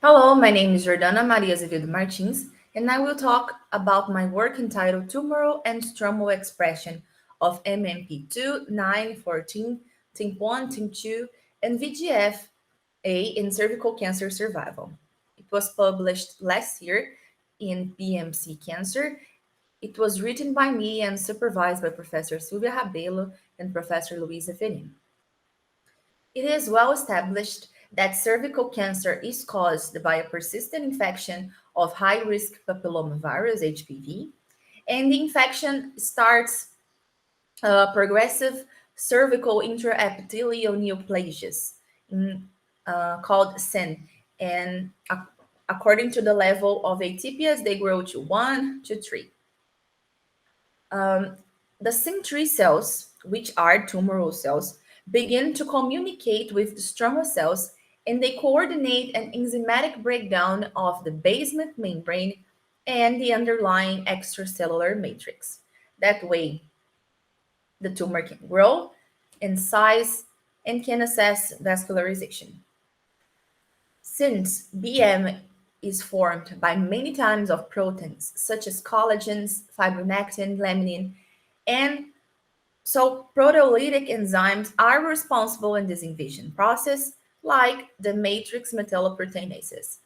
Hello, my name is Jordana Maria Azevedo Martins, and I will talk about my work entitled Tumoral and Stromal Expression of MMP-2, 9, 14, TIMP1, TIMP2, and VEGF-A in cervical cancer survival. It was published last year in PMC Cancer. It was written by me and supervised by Professor Silvia Rabelo and Professor Luisa Fenin. It is well established that cervical cancer is caused by a persistent infection of high risk papillomavirus, HPV, and the infection starts progressive cervical intraepithelial neoplasias, called SEN. And according to the level of atypias, they grow to 1 to 3. The SIM3 cells, which are tumoral cells, begin to communicate with the stromal cells and they coordinate an enzymatic breakdown of the basement membrane and the underlying extracellular matrix. That way, the tumor can grow in size and can assess vascularization. Since BM is formed by many types of proteins such as collagens, fibronectin, laminin, and so proteolytic enzymes are responsible in this invasion process, like the matrix metalloproteinases.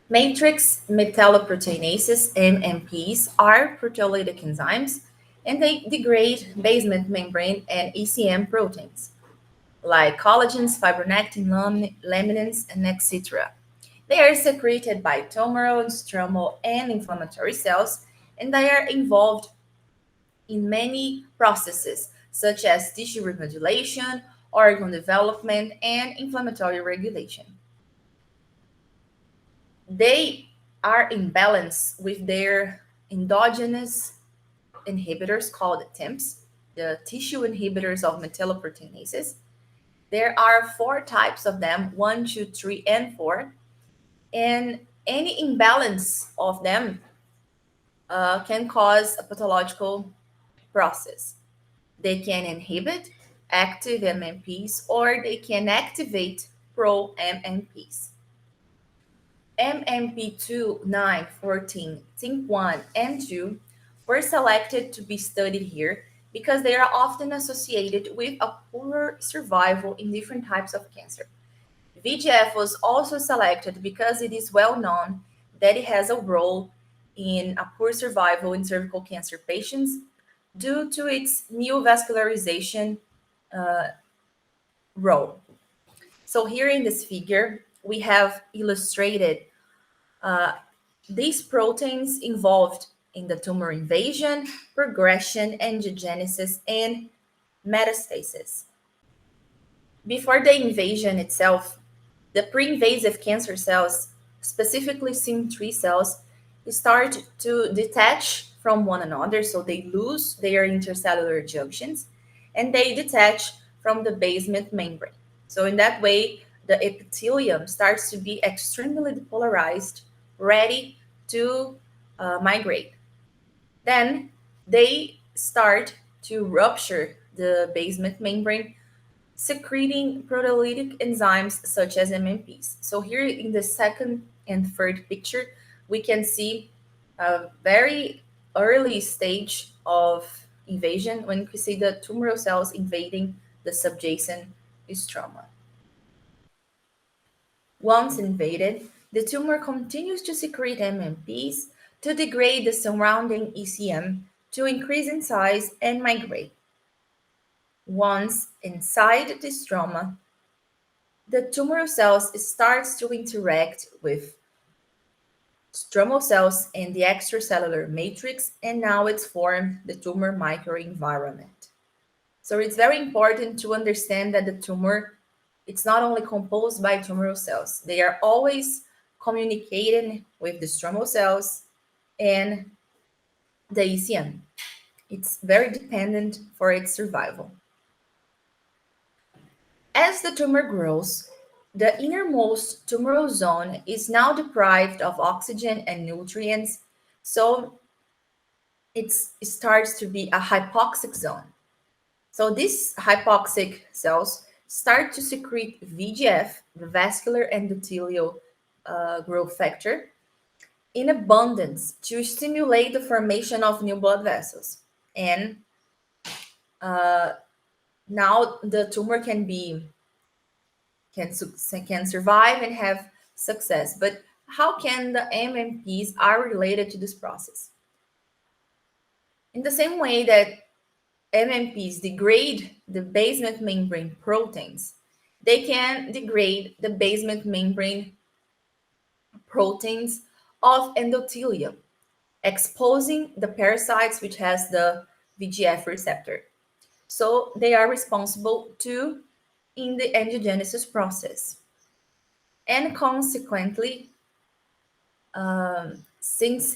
Matrix metalloproteinases, MMPs, are proteolytic enzymes, and they degrade basement membrane and ECM proteins, like collagens, fibronectin, laminins, and etc. They are secreted by tumoral, stromal, and inflammatory cells, and they are involved in many processes, such as tissue remodulation, organ development, and inflammatory regulation. They are in balance with their endogenous inhibitors called TIMPs, the tissue inhibitors of metalloproteinases. There are four types of them: one, two, three, and four. And any imbalance of them can cause a pathological process. They can inhibit active MMPs or they can activate pro MMPs. MMP-2, 9, 14, TIMP1, and 2 were selected to be studied here because they are often associated with a poorer survival in different types of cancer. VEGF was also selected because it is well known that it has a role in a poor survival in cervical cancer patients due to its neovascularization role. So here in this figure, we have illustrated these proteins involved in the tumor invasion, progression, angiogenesis, and metastasis. Before the invasion itself, the pre-invasive cancer cells, specifically SIM3 cells, start to detach from one another, so they lose their intercellular junctions and they detach from the basement membrane. So in that way, the epithelium starts to be extremely depolarized, ready to migrate. Then they start to rupture the basement membrane, secreting proteolytic enzymes such as MMPs. So here in the second and third picture, we can see a very early stage of invasion when we see the tumoral cells invading the subjacent stroma. Once invaded, the tumor continues to secrete MMPs to degrade the surrounding ECM to increase in size and migrate. Once inside the stroma, the tumoral cells starts to interact with stromal cells and the extracellular matrix, and now it's formed the tumor microenvironment. So it's very important to understand that the tumor, it's not only composed by tumoral cells, they are always communicating with the stromal cells and the ECM. It's very dependent for its survival. As the tumor grows, the innermost tumoral zone is now deprived of oxygen and nutrients, so it starts to be a hypoxic zone. So these hypoxic cells start to secrete VEGF, the vascular endothelial growth factor in abundance to stimulate the formation of new blood vessels. And now the tumor can survive and have success. But how can the MMPs are related to this process? In the same way that MMPs degrade the basement membrane proteins, they can degrade the basement membrane proteins of endothelium, exposing the parasites which has the VEGF receptor. So they are responsible too in the angiogenesis process. And consequently, since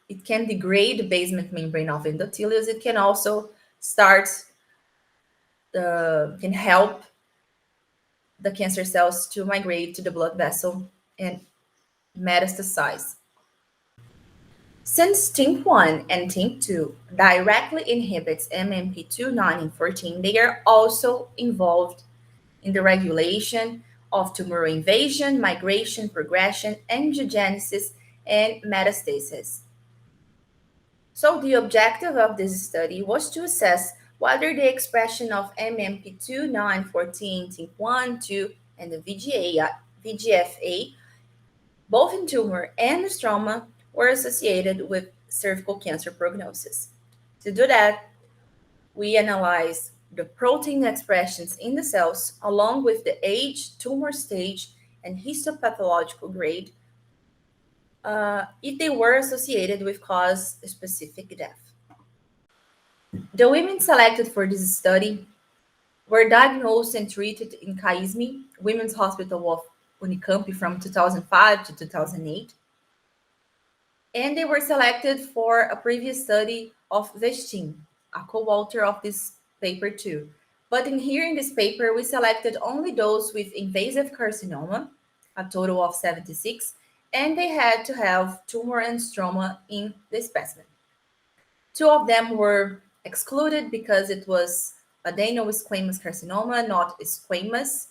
it can degrade the basement membrane of endothelium, it can also can help the cancer cells to migrate to the blood vessel and metastasize. Since TIMP1 and TIMP2 directly inhibits MMP-9 and 14, they are also involved in the regulation of tumoral invasion, migration, progression, angiogenesis, and metastasis. So the objective of this study was to assess whether the expression of MMP-2, 9, 14, TIMP1, 2, and the VEGF-A, both in tumor and stroma, were associated with cervical cancer prognosis. To do that, we analyzed the protein expressions in the cells along with the age, tumor stage, and histopathological grade if they were associated with cause-specific death. The women selected for this study were diagnosed and treated in CAISME, Women's Hospital of Unicamp from 2005 to 2008. And they were selected for a previous study of Vestin, a co-author of this paper too. But in this paper, we selected only those with invasive carcinoma, a total of 76, and they had to have tumor and stroma in the specimen. 2 of them were excluded because it was adenosquamous carcinoma, not squamous.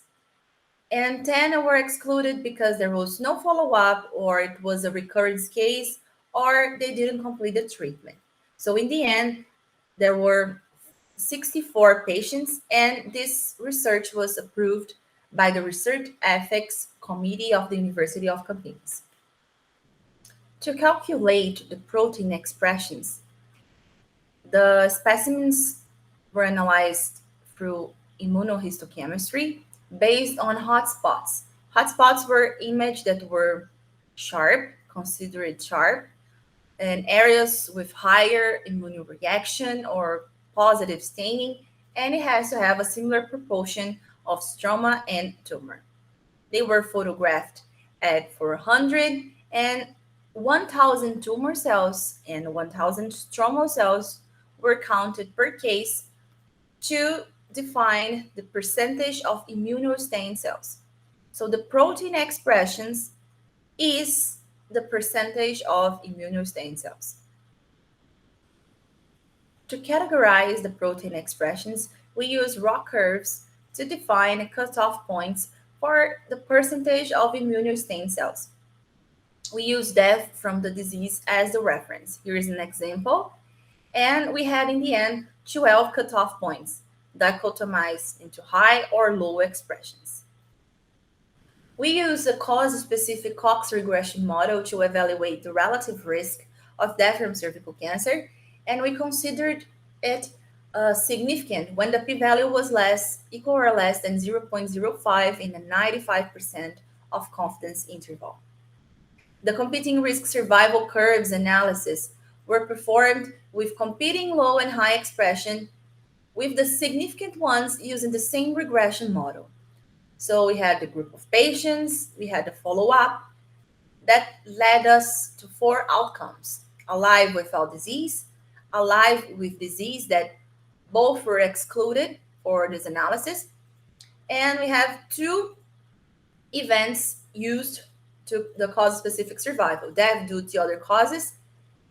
And 10 were excluded because there was no follow-up, or it was a recurrence case, or they didn't complete the treatment. So in the end, there were 64 patients, and this research was approved by the Research Ethics Committee of the University of Campinas. To calculate the protein expressions, the specimens were analyzed through immunohistochemistry based on hotspots. Hotspots were images that were sharp, considered sharp, and areas with higher immunoreaction or positive staining, and it has to have a similar proportion of stroma and tumor. They were photographed at 400 and 1,000 tumor cells and 1,000 stromal cells were counted per case to define the percentage of immunostained cells. So the protein expressions is the percentage of immunostained cells. To categorize the protein expressions, we use raw curves to define cutoff points for the percentage of immunostained cells. We use death from the disease as the reference. Here is an example. And we had in the end 12 cutoff points, dichotomized into high or low expressions. We use a cause-specific Cox regression model to evaluate the relative risk of death from cervical cancer, and we considered it significant when the p-value was equal or less than 0.05 in a 95% of confidence interval. The competing risk survival curves analysis were performed with competing low and high expression, with the significant ones using the same regression model. So we had the group of patients, we had the follow-up. That led us to 4 outcomes: alive without disease, alive with disease that both were excluded for this analysis, and we have 2 events used to the cause-specific survival: death due to other causes,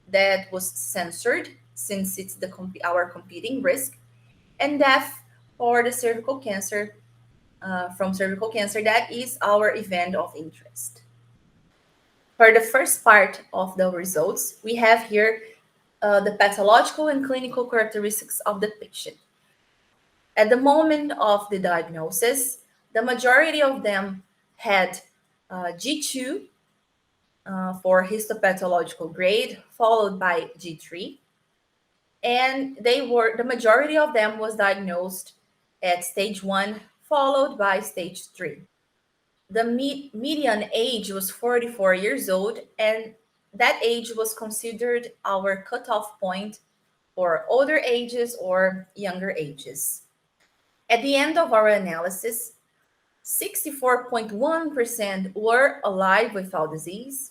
that was censored since it's our competing risk, and death for the cervical cancer, from cervical cancer, that is our event of interest. For the first part of the results, we have here the pathological and clinical characteristics of the patient. At the moment of the diagnosis, the majority of them had G2 for histopathological grade, followed by G3, and the majority of them was diagnosed at stage 1, followed by stage 3. The median age was 44 years old, and that age was considered our cutoff point for older ages or younger ages. At the end of our analysis, 64.1% were alive without disease,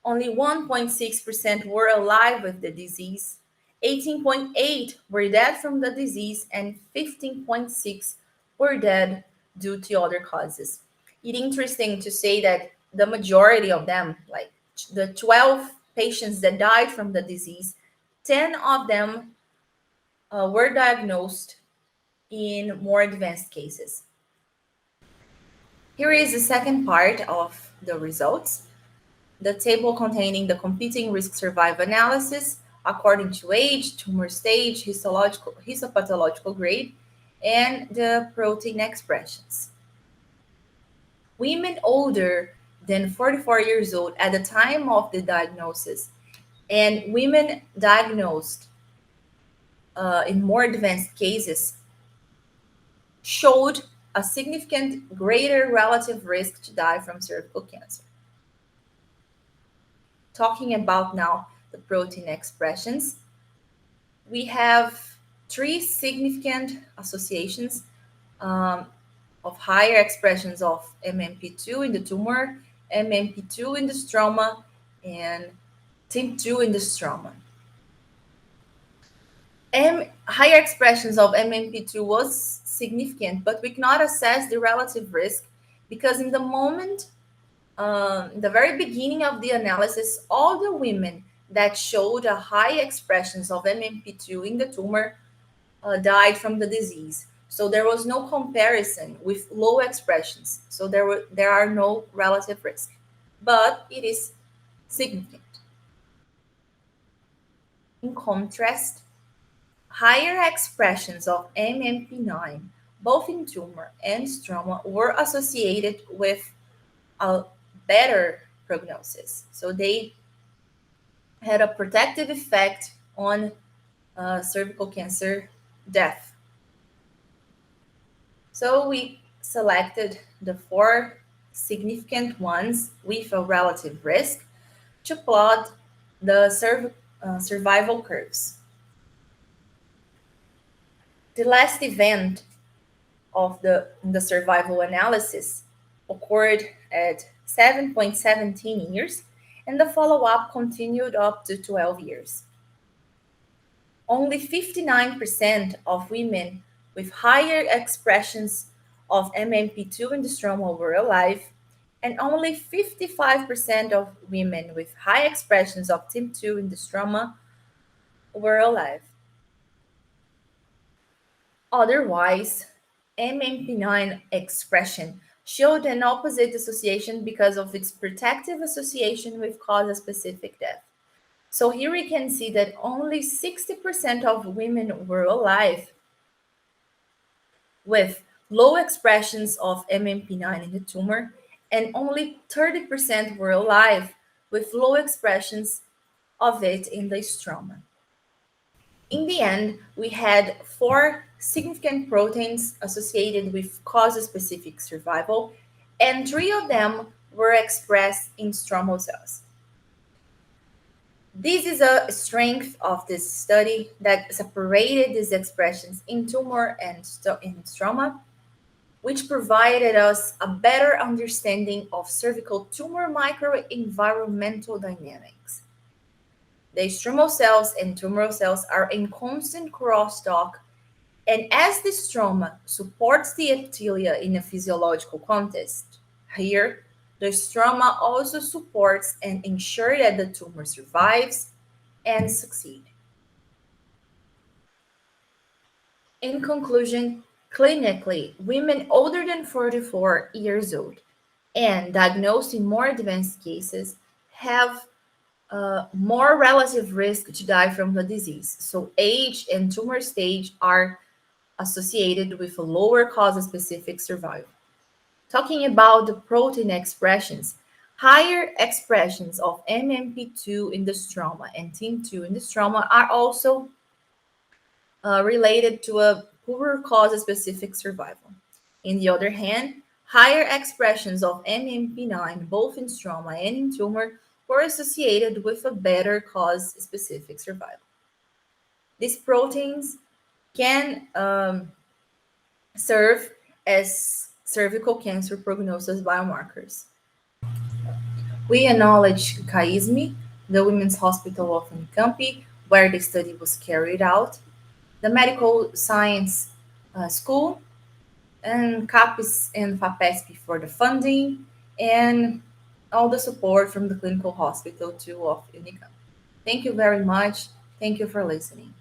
only 1.6% were alive with the disease, 18.8 were dead from the disease, and 15.6 were dead due to other causes. It's interesting to say that the majority of them, like the 12 patients that died from the disease, 10 of them were diagnosed in more advanced cases. Here is the second part of the results. The table containing the competing risk survival analysis according to age, tumor stage, histopathological grade, and the protein expressions. Women older than 44 years old at the time of the diagnosis and women diagnosed in more advanced cases showed a significant greater relative risk to die from cervical cancer. Talking about now the protein expressions, we have three significant associations of higher expressions of MMP2 in the tumor, MMP2 in the stroma, and TIM2 in the stroma. Higher expressions of MMP2 was significant, but we cannot assess the relative risk because in the moment, the very beginning of the analysis, all the women that showed a high expressions of MMP2 in the tumor died from the disease. So there was no comparison with low expressions. So there are no relative risk, but it is significant. In contrast, higher expressions of MMP9, both in tumor and stroma, were associated with a better prognosis. So they had a protective effect on cervical cancer death. So we selected the four significant ones with a relative risk to plot the survival curves. The last event of the survival analysis occurred at 7.17 years, and the follow-up continued up to 12 years. Only 59% of women with higher expressions of MMP2 in the stroma were alive, and only 55% of women with high expressions of TIM2 in the stroma were alive. Otherwise, MMP9 expression showed an opposite association because of its protective association with cause-specific death. So here we can see that only 60% of women were alive with low expressions of MMP9 in the tumor, and only 30% were alive with low expressions of it in the stroma. In the end, we had four significant proteins associated with cause-specific survival, and three of them were expressed in stromal cells. This is a strength of this study that separated these expressions in tumor and in stroma, which provided us a better understanding of cervical tumor microenvironmental dynamics. The stromal cells and tumoral cells are in constant crosstalk, and as the stroma supports the epithelia in a physiological context, here the stroma also supports and ensures that the tumor survives and succeeds. In conclusion, clinically, women older than 44 years old and diagnosed in more advanced cases have more relative risk to die from the disease. So age and tumor stage are associated with a lower cause-specific survival. Talking about the protein expressions, higher expressions of MMP2 in the stroma and TIM2 in the stroma are also related to a poorer cause-specific survival. On the other hand, higher expressions of MMP-9 both in stroma and in tumor were associated with a better cause-specific survival. These proteins can serve as cervical cancer prognosis biomarkers. We acknowledge CAISME, the Women's Hospital of Unicamp, where the study was carried out, the Medical Science School, and CAPES and FAPESP for the funding, and all the support from the Clinical Hospital too of Unicamp. Thank you very much. Thank you for listening.